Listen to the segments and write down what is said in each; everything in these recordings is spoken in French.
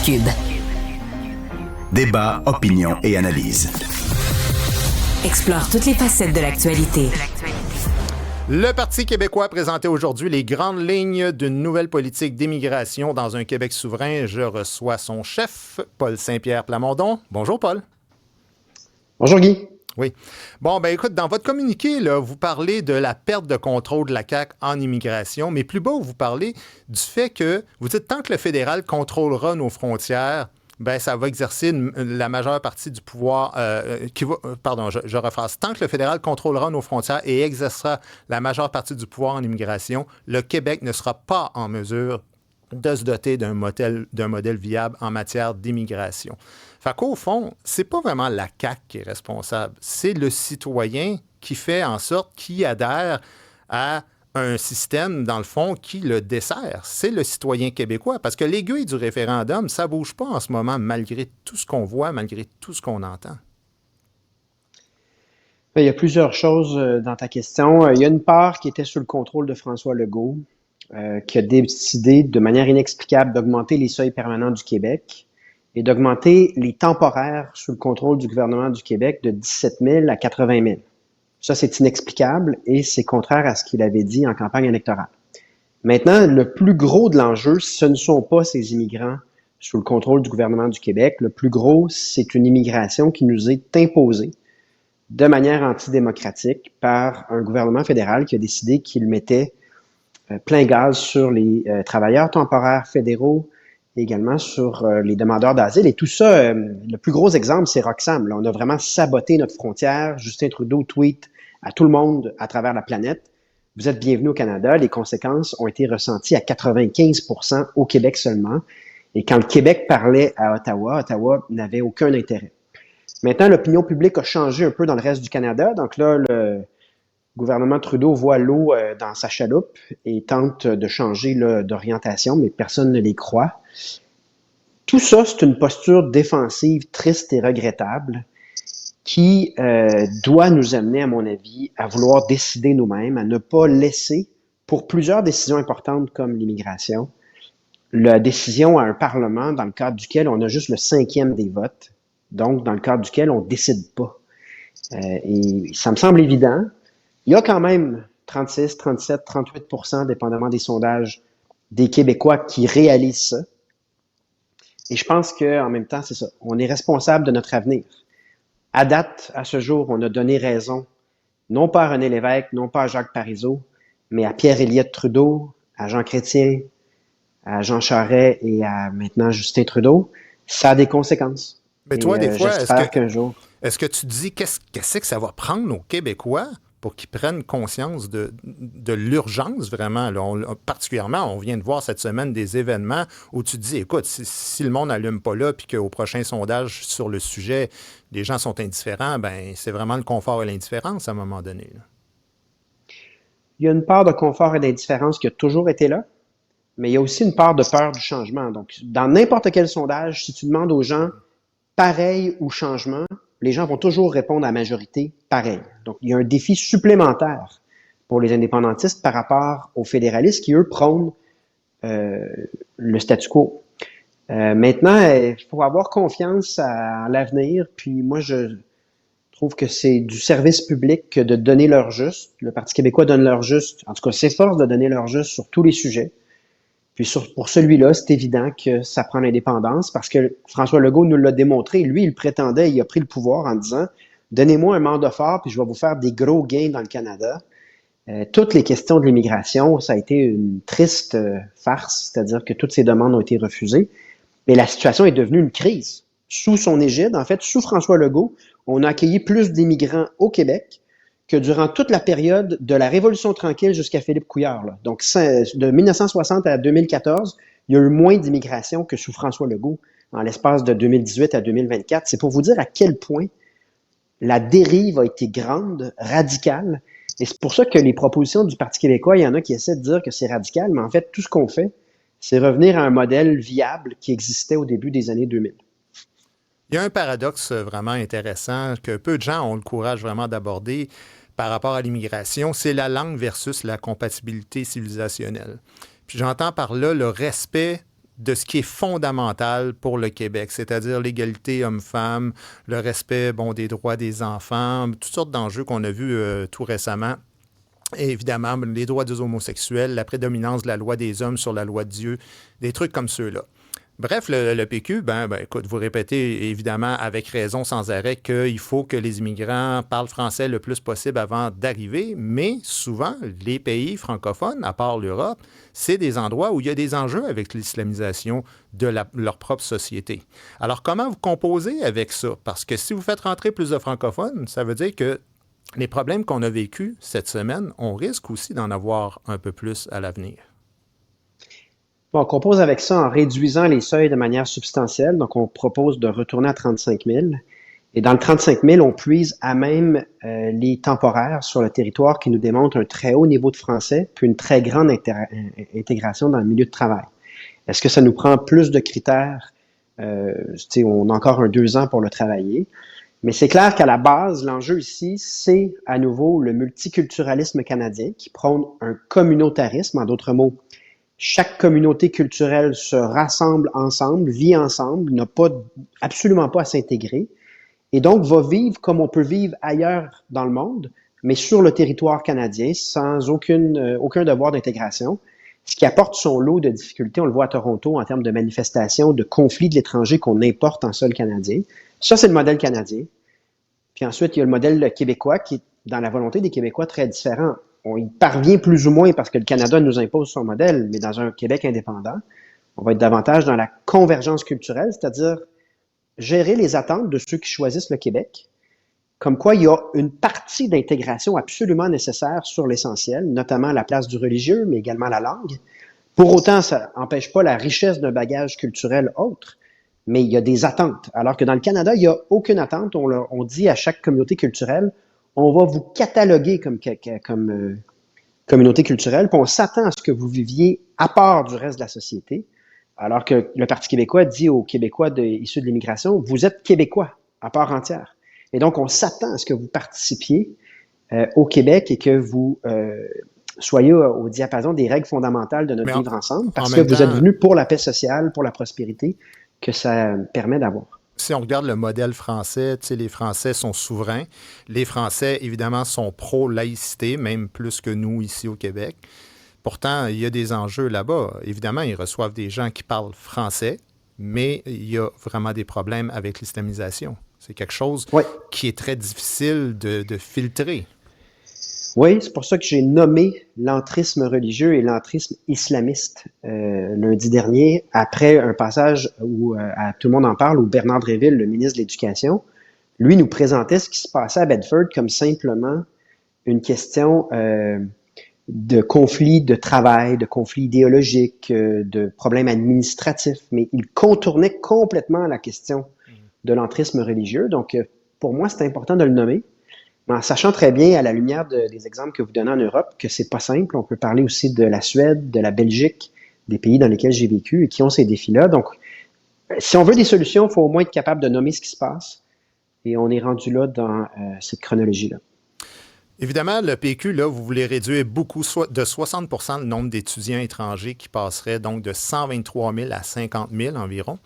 Cube. Débat, opinion et analyse. Explore toutes les facettes de l'actualité. Le Parti québécois a présenté aujourd'hui les grandes lignes d'une nouvelle politique d'immigration dans un Québec souverain. Je reçois son chef, Paul Saint-Pierre Plamondon. Bonjour, Paul. Bonjour, Guy. Oui. Bon, ben écoute, dans votre communiqué, là, vous parlez de la perte de contrôle de la CAQ en immigration, mais plus bas, vous parlez du fait que, vous dites, tant que le fédéral contrôlera nos frontières, ben ça va exercer la majeure partie du pouvoir je rephrase. Tant que le fédéral contrôlera nos frontières et exercera la majeure partie du pouvoir en immigration, le Québec ne sera pas en mesure de se doter d'un modèle viable en matière d'immigration. Fait qu'au fond, c'est pas vraiment la CAQ qui est responsable, c'est le citoyen qui fait en sorte qu'il adhère à un système, dans le fond, qui le dessert. C'est le citoyen québécois, parce que l'aiguille du référendum, ça bouge pas en ce moment, malgré tout ce qu'on voit, malgré tout ce qu'on entend. Il y a plusieurs choses dans ta question. Il y a une part qui était sous le contrôle de François Legault, qui a décidé de manière inexplicable d'augmenter les seuils permanents du Québec et d'augmenter les temporaires sous le contrôle du gouvernement du Québec de 17 000 à 80 000. Ça, c'est inexplicable et c'est contraire à ce qu'il avait dit en campagne électorale. Maintenant, le plus gros de l'enjeu, ce ne sont pas ces immigrants sous le contrôle du gouvernement du Québec. Le plus gros, c'est une immigration qui nous est imposée de manière antidémocratique par un gouvernement fédéral qui a décidé qu'il mettait plein gaz sur les travailleurs temporaires fédéraux et également sur les demandeurs d'asile. Et tout ça, le plus gros exemple, c'est Roxham. Là, on a vraiment saboté notre frontière. Justin Trudeau tweet à tout le monde à travers la planète. Vous êtes bienvenus au Canada. Les conséquences ont été ressenties à 95% au Québec seulement. Et quand le Québec parlait à Ottawa, Ottawa n'avait aucun intérêt. Maintenant, l'opinion publique a changé un peu dans le reste du Canada. Donc là, le gouvernement Trudeau voit l'eau dans sa chaloupe et tente de changer d'orientation, mais personne ne les croit. Tout ça, c'est une posture défensive triste et regrettable qui doit nous amener, à mon avis, à vouloir décider nous-mêmes, à ne pas laisser, pour plusieurs décisions importantes comme l'immigration, la décision à un Parlement dans le cadre duquel on a juste le 5e des votes, donc dans le cadre duquel on ne décide pas. Et ça me semble évident. Il y a quand même 36, 37, 38%, dépendamment des sondages, des Québécois qui réalisent ça. Et je pense qu'en même temps, c'est ça. On est responsable de notre avenir. À date, à ce jour, on a donné raison, non pas à René Lévesque, non pas à Jacques Parizeau, mais à Pierre-Éliott Trudeau, à Jean Chrétien, à Jean Charest et à maintenant Justin Trudeau. Ça a des conséquences. Mais toi, des fois, est-ce que tu dis qu'est-ce que ça va prendre aux Québécois pour qu'ils prennent conscience de l'urgence, vraiment. Là, particulièrement, on vient de voir cette semaine des événements où tu te dis, écoute, si le monde n'allume pas là, puis qu'au prochain sondage sur le sujet, les gens sont indifférents, ben c'est vraiment le confort et l'indifférence à un moment donné. Là. Il y a une part de confort et d'indifférence qui a toujours été là, mais il y a aussi une part de peur du changement. Donc, dans n'importe quel sondage, si tu demandes aux gens pareil ou changement, les gens vont toujours répondre à la majorité pareil. Donc, il y a un défi supplémentaire pour les indépendantistes par rapport aux fédéralistes qui, eux, prônent le statu quo. Maintenant, il faut avoir confiance à l'avenir. Puis moi, je trouve que c'est du service public que de donner leur juste. Le Parti québécois donne leur juste, en tout cas s'efforce de donner leur juste sur tous les sujets. Puis pour celui-là, c'est évident que ça prend l'indépendance parce que François Legault nous l'a démontré. Lui, il prétendait, il a pris le pouvoir en disant « Donnez-moi un mandat fort, puis je vais vous faire des gros gains dans le Canada. » Toutes les questions de l'immigration, ça a été une triste farce, c'est-à-dire que toutes ces demandes ont été refusées. Mais la situation est devenue une crise. Sous son égide, en fait, sous François Legault, on a accueilli plus d'immigrants au Québec que durant toute la période de la Révolution tranquille jusqu'à Philippe Couillard. Là. Donc, de 1960 à 2014, il y a eu moins d'immigration que sous François Legault en l'espace de 2018 à 2024. C'est pour vous dire à quel point la dérive a été grande, radicale. Et c'est pour ça que les propositions du Parti québécois, il y en a qui essaient de dire que c'est radical, mais en fait, tout ce qu'on fait, c'est revenir à un modèle viable qui existait au début des années 2000. Il y a un paradoxe vraiment intéressant que peu de gens ont le courage vraiment d'aborder par rapport à l'immigration, c'est la langue versus la compatibilité civilisationnelle. Puis j'entends par là le respect de ce qui est fondamental pour le Québec, c'est-à-dire l'égalité homme-femme, le respect des droits des enfants, toutes sortes d'enjeux qu'on a vus tout récemment. Et évidemment, les droits des homosexuels, la prédominance de la loi des hommes sur la loi de Dieu, des trucs comme ceux-là. Bref, le PQ, écoute, vous répétez évidemment avec raison sans arrêt qu'il faut que les immigrants parlent français le plus possible avant d'arriver, mais souvent, les pays francophones, à part l'Europe, c'est des endroits où il y a des enjeux avec l'islamisation de leur propre société. Alors, comment vous composez avec ça? Parce que si vous faites rentrer plus de francophones, ça veut dire que les problèmes qu'on a vécus cette semaine, on risque aussi d'en avoir un peu plus à l'avenir. Bon, on compose avec ça en réduisant les seuils de manière substantielle. Donc, on propose de retourner à 35 000. Et dans le 35 000, on puise à même les temporaires sur le territoire qui nous démontrent un très haut niveau de français, puis une très grande intégration dans le milieu de travail. Est-ce que ça nous prend plus de critères? On a encore 2 ans pour le travailler. Mais c'est clair qu'à la base, l'enjeu ici, c'est à nouveau le multiculturalisme canadien qui prône un communautarisme, en d'autres mots. Chaque communauté culturelle se rassemble ensemble, vit ensemble, n'a absolument pas à s'intégrer, et donc va vivre comme on peut vivre ailleurs dans le monde, mais sur le territoire canadien, sans aucun devoir d'intégration, ce qui apporte son lot de difficultés. On le voit à Toronto en termes de manifestations, de conflits de l'étranger qu'on importe en sol canadien. Ça, c'est le modèle canadien. Puis ensuite, il y a le modèle québécois qui est, dans la volonté des Québécois, très différent. On y parvient plus ou moins parce que le Canada nous impose son modèle, mais dans un Québec indépendant, on va être davantage dans la convergence culturelle, c'est-à-dire gérer les attentes de ceux qui choisissent le Québec, comme quoi il y a une partie d'intégration absolument nécessaire sur l'essentiel, notamment la place du religieux, mais également la langue. Pour autant, ça n'empêche pas la richesse d'un bagage culturel autre, mais il y a des attentes. Alors que dans le Canada, il n'y a aucune attente. On dit à chaque communauté culturelle, on va vous cataloguer comme communauté culturelle, puis on s'attend à ce que vous viviez à part du reste de la société, alors que le Parti québécois dit aux Québécois issus de l'immigration, vous êtes Québécois à part entière. Et donc, on s'attend à ce que vous participiez au Québec et que vous soyez au diapason des règles fondamentales de notre vivre ensemble, parce que vous êtes venus pour la paix sociale, pour la prospérité que ça permet d'avoir. Si on regarde le modèle français, les Français sont souverains. Les Français, évidemment, sont pro-laïcité, même plus que nous ici au Québec. Pourtant, il y a des enjeux là-bas. Évidemment, ils reçoivent des gens qui parlent français, mais il y a vraiment des problèmes avec l'islamisation. C'est quelque chose qui est très difficile de filtrer. Oui, c'est pour ça que j'ai nommé l'entrisme religieux et l'entrisme islamiste lundi dernier, après un passage où tout le monde en parle, où Bernard Dréville, le ministre de l'Éducation, lui nous présentait ce qui se passait à Bedford comme simplement une question de conflit de travail, de conflit idéologique, de problèmes administratifs, mais il contournait complètement la question de l'entrisme religieux. Donc, pour moi, c'est important de le nommer. En sachant très bien, à la lumière des exemples que vous donnez en Europe, que c'est pas simple. On peut parler aussi de la Suède, de la Belgique, des pays dans lesquels j'ai vécu et qui ont ces défis-là. Donc, si on veut des solutions, il faut au moins être capable de nommer ce qui se passe. Et on est rendu là dans cette chronologie-là. Évidemment, le PQ, là, vous voulez réduire de 60 % le nombre d'étudiants étrangers qui passeraient donc de 123 000 à 50 000 environ.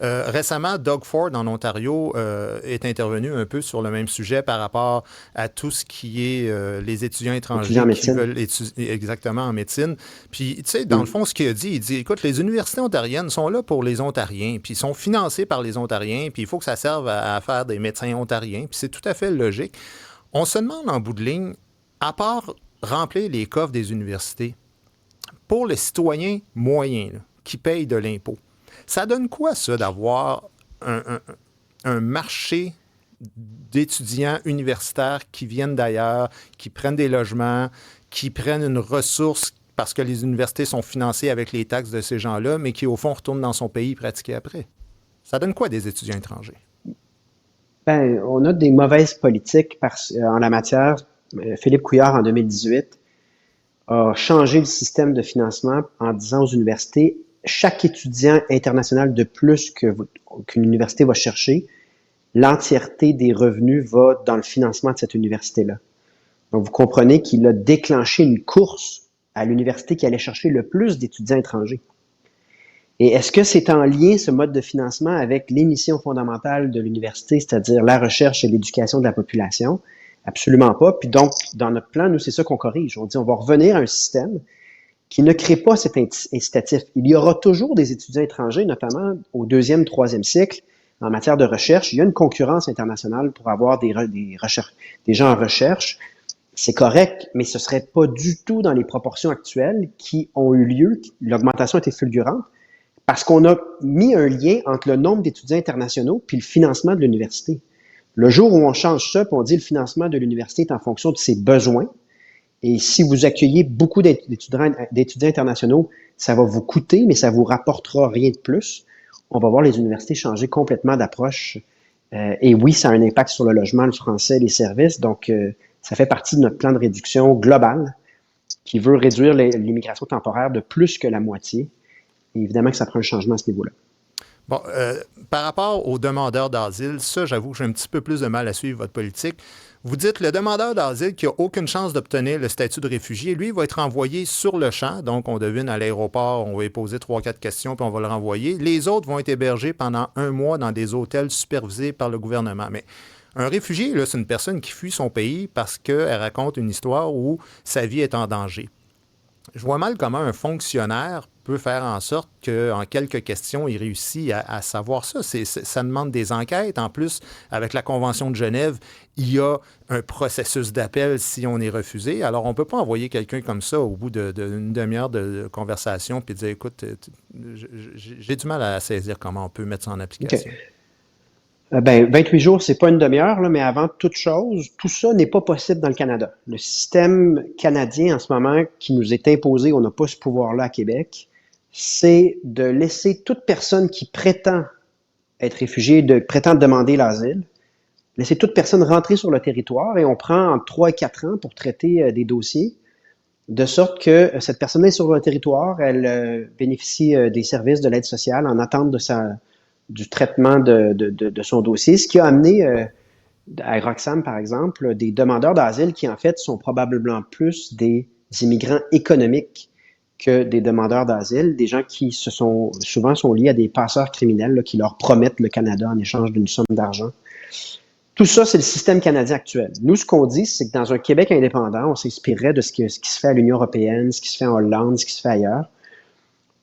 Récemment, Doug Ford, en Ontario, est intervenu un peu sur le même sujet par rapport à tout ce qui est les étudiants étrangers qui veulent étudier exactement en médecine. Puis, tu sais, dans le fond, ce qu'il a dit, il dit, écoute, les universités ontariennes sont là pour les Ontariens, puis ils sont financés par les Ontariens, puis il faut que ça serve à faire des médecins ontariens, puis c'est tout à fait logique. On se demande en bout de ligne, à part remplir les coffres des universités, pour le citoyen moyen là, qui paye de l'impôt, ça donne quoi, ça, d'avoir un marché d'étudiants universitaires qui viennent d'ailleurs, qui prennent des logements, qui prennent une ressource parce que les universités sont financées avec les taxes de ces gens-là, mais qui, au fond, retournent dans son pays pratiquer après? Ça donne quoi des étudiants étrangers? Ben, on a des mauvaises politiques en la matière. Philippe Couillard, en 2018, a changé le système de financement en disant aux universités, chaque étudiant international de plus qu'une université va chercher, l'entièreté des revenus va dans le financement de cette université-là. Donc, vous comprenez qu'il a déclenché une course à l'université qui allait chercher le plus d'étudiants étrangers. Et est-ce que c'est en lien, ce mode de financement, avec les missions fondamentales de l'université, c'est-à-dire la recherche et l'éducation de la population? Absolument pas. Puis donc, dans notre plan, nous, c'est ça qu'on corrige. On dit, on va revenir à un système qui ne crée pas cet incitatif. Il y aura toujours des étudiants étrangers, notamment au 2e, 3e cycle, en matière de recherche. Il y a une concurrence internationale pour avoir des gens en recherche. C'est correct, mais ce ne serait pas du tout dans les proportions actuelles qui ont eu lieu. L'augmentation était fulgurante parce qu'on a mis un lien entre le nombre d'étudiants internationaux puis le financement de l'université. Le jour où on change ça, puis on dit le financement de l'université est en fonction de ses besoins, et si vous accueillez beaucoup d'étudiants internationaux, ça va vous coûter, mais ça vous rapportera rien de plus. On va voir les universités changer complètement d'approche. Et oui, ça a un impact sur le logement, le français, les services. Donc, ça fait partie de notre plan de réduction global qui veut réduire l'immigration temporaire de plus que la moitié. Et évidemment que ça prend un changement à ce niveau-là. Bon, par rapport aux demandeurs d'asile, ça, j'avoue que j'ai un petit peu plus de mal à suivre votre politique. Vous dites le demandeur d'asile qui n'a aucune chance d'obtenir le statut de réfugié, lui, va être envoyé sur le champ. Donc, on devine à l'aéroport, on va lui poser 3-4 questions, puis on va le renvoyer. Les autres vont être hébergés pendant 1 mois dans des hôtels supervisés par le gouvernement. Mais un réfugié, là, c'est une personne qui fuit son pays parce qu'elle raconte une histoire où sa vie est en danger. Je vois mal comment un fonctionnaire peut faire en sorte qu'en quelques questions, il réussit à savoir ça. Ça demande des enquêtes. En plus, avec la Convention de Genève, il y a un processus d'appel si on est refusé. Alors, on ne peut pas envoyer quelqu'un comme ça au bout d'une demi-heure de conversation puis dire, écoute, j'ai du mal à saisir comment on peut mettre ça en application. Okay. 28 jours, c'est pas une demi-heure, là, mais avant toute chose, tout ça n'est pas possible dans le Canada. Le système canadien, en ce moment, qui nous est imposé, on n'a pas ce pouvoir-là à Québec, c'est de laisser toute personne qui prétend être réfugiée, prétend demander l'asile, laisser toute personne rentrer sur le territoire et on prend entre 3 et 4 ans pour traiter des dossiers, de sorte que cette personne est sur le territoire, elle bénéficie des services de l'aide sociale en attente du traitement de son dossier, ce qui a amené à Roxham, par exemple, des demandeurs d'asile qui, en fait, sont probablement plus des immigrants économiques que des demandeurs d'asile, des gens qui souvent sont liés à des passeurs criminels là, qui leur promettent le Canada en échange d'une somme d'argent. Tout ça, c'est le système canadien actuel. Nous, ce qu'on dit, c'est que dans un Québec indépendant, on s'inspirerait de ce qui se fait à l'Union européenne, ce qui se fait en Hollande, ce qui se fait ailleurs,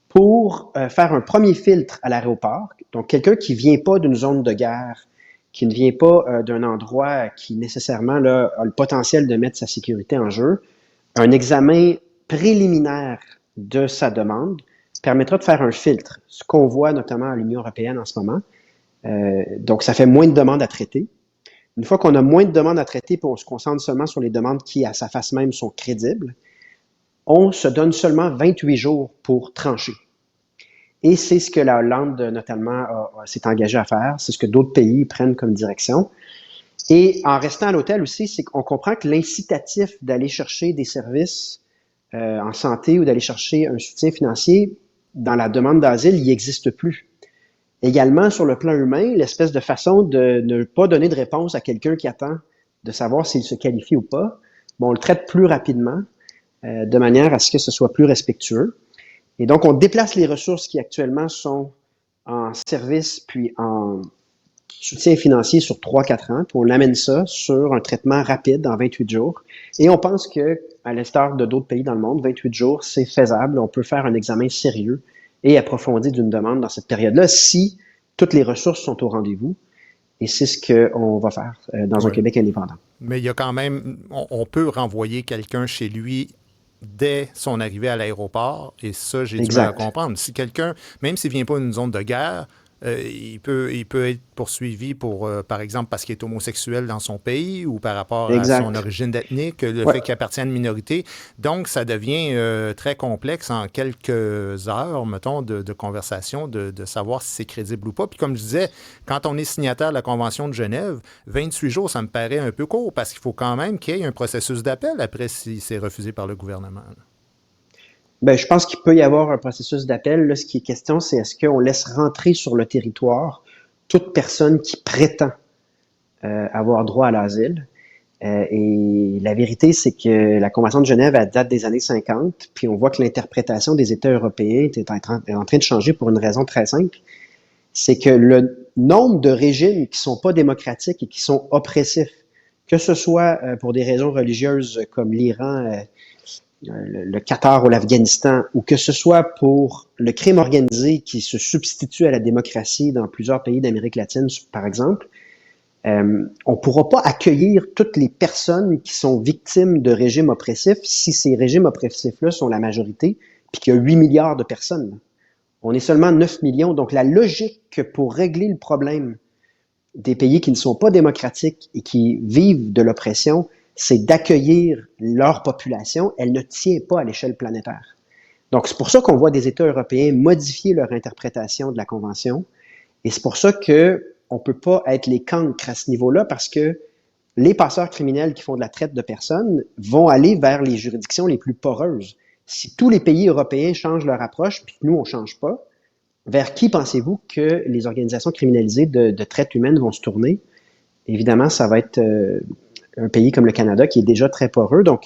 pour faire un premier filtre à l'aéroport. Donc, quelqu'un qui ne vient pas d'une zone de guerre, qui ne vient pas d'un endroit qui nécessairement là, a le potentiel de mettre sa sécurité en jeu, un examen préliminaire de sa demande permettra de faire un filtre, ce qu'on voit notamment à l'Union européenne en ce moment. Donc, ça fait moins de demandes à traiter. Une fois qu'on a moins de demandes à traiter et on se concentre seulement sur les demandes qui, à sa face même, sont crédibles, on se donne seulement 28 jours pour trancher. Et c'est ce que la Hollande, notamment, s'est engagée à faire. C'est ce que d'autres pays prennent comme direction. Et en restant à l'hôtel aussi, c'est qu'on comprend que l'incitatif d'aller chercher des services en santé ou d'aller chercher un soutien financier dans la demande d'asile, il n'existe plus. Également, sur le plan humain, l'espèce de façon de ne pas donner de réponse à quelqu'un qui attend de savoir s'il se qualifie ou pas, on le traite plus rapidement, de manière à ce que ce soit plus respectueux. Et donc, on déplace les ressources qui actuellement sont en service puis en soutien financier sur 3-4 ans, puis on amène ça sur un traitement rapide en 28 jours. Et on pense que, à l'instar de d'autres pays dans le monde, 28 jours, c'est faisable. On peut faire un examen sérieux et approfondi d'une demande dans cette période-là si toutes les ressources sont au rendez-vous. Et c'est ce qu'on va faire dans un Québec indépendant. Mais il y a quand même, on peut renvoyer quelqu'un chez lui dès son arrivée à l'aéroport, et ça, j'ai du mal à comprendre. Si quelqu'un, même s'il ne vient pas d'une zone de guerre, il peut être poursuivi pour, par exemple, parce qu'il est homosexuel dans son pays ou par rapport à son origine ethnique, le fait qu'il appartient à une minorité. Donc, ça devient très complexe en quelques heures, mettons, de conversation, de savoir si c'est crédible ou pas. Puis comme je disais, quand on est signataire de la Convention de Genève, 28 jours, ça me paraît un peu court parce qu'il faut quand même qu'il y ait un processus d'appel après si c'est refusé par le gouvernement. Je pense qu'il peut y avoir un processus d'appel. Là, ce qui est question, c'est est-ce qu'on laisse rentrer sur le territoire toute personne qui prétend avoir droit à l'asile. Et la vérité, c'est que la Convention de Genève, elle date des années 50, puis on voit que l'interprétation des États européens est en train de changer pour une raison très simple. C'est que le nombre de régimes qui sont pas démocratiques et qui sont oppressifs, que ce soit pour des raisons religieuses comme l'Iran, le Qatar ou l'Afghanistan, ou que ce soit pour le crime organisé qui se substitue à la démocratie dans plusieurs pays d'Amérique latine, par exemple, on ne pourra pas accueillir toutes les personnes qui sont victimes de régimes oppressifs si ces régimes oppressifs-là sont la majorité, puis qu'il y a 8 milliards de personnes. On est seulement 9 millions. Donc, la logique que pour régler le problème des pays qui ne sont pas démocratiques et qui vivent de l'oppression, c'est d'accueillir leur population. Elle ne tient pas à l'échelle planétaire. Donc, c'est pour ça qu'on voit des États européens modifier leur interprétation de la Convention. Et c'est pour ça que on peut pas être les cancres à ce niveau-là parce que les passeurs criminels qui font de la traite de personnes vont aller vers les juridictions les plus poreuses. Si tous les pays européens changent leur approche, puis que nous, on change pas, vers qui pensez-vous que les organisations criminalisées de traite humaine vont se tourner? Évidemment, ça va être un pays comme le Canada qui est déjà très poreux. Donc,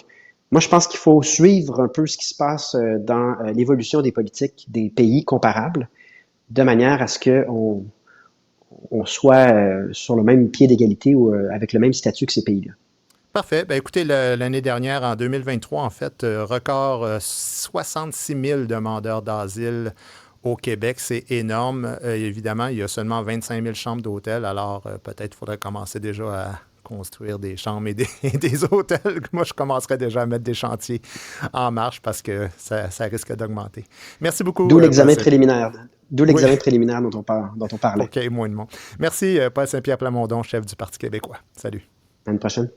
moi, je pense qu'il faut suivre un peu ce qui se passe dans l'évolution des politiques des pays comparables, de manière à ce qu'on soit sur le même pied d'égalité ou avec le même statut que ces pays-là. Parfait. Ben, écoutez, l'année dernière, en 2023, en fait, record 66 000 demandeurs d'asile au Québec. C'est énorme. Évidemment, il y a seulement 25 000 chambres d'hôtel. Alors, peut-être qu'il faudrait commencer déjà à construire des chambres et des hôtels. Moi, je commencerais déjà à mettre des chantiers en marche parce que ça risque d'augmenter. Merci beaucoup. D'où l'examen préliminaire. D'où l'examen préliminaire dont on parlait. OK, moins de monde. Merci, Paul Saint-Pierre Plamondon, chef du Parti québécois. Salut. À une prochaine.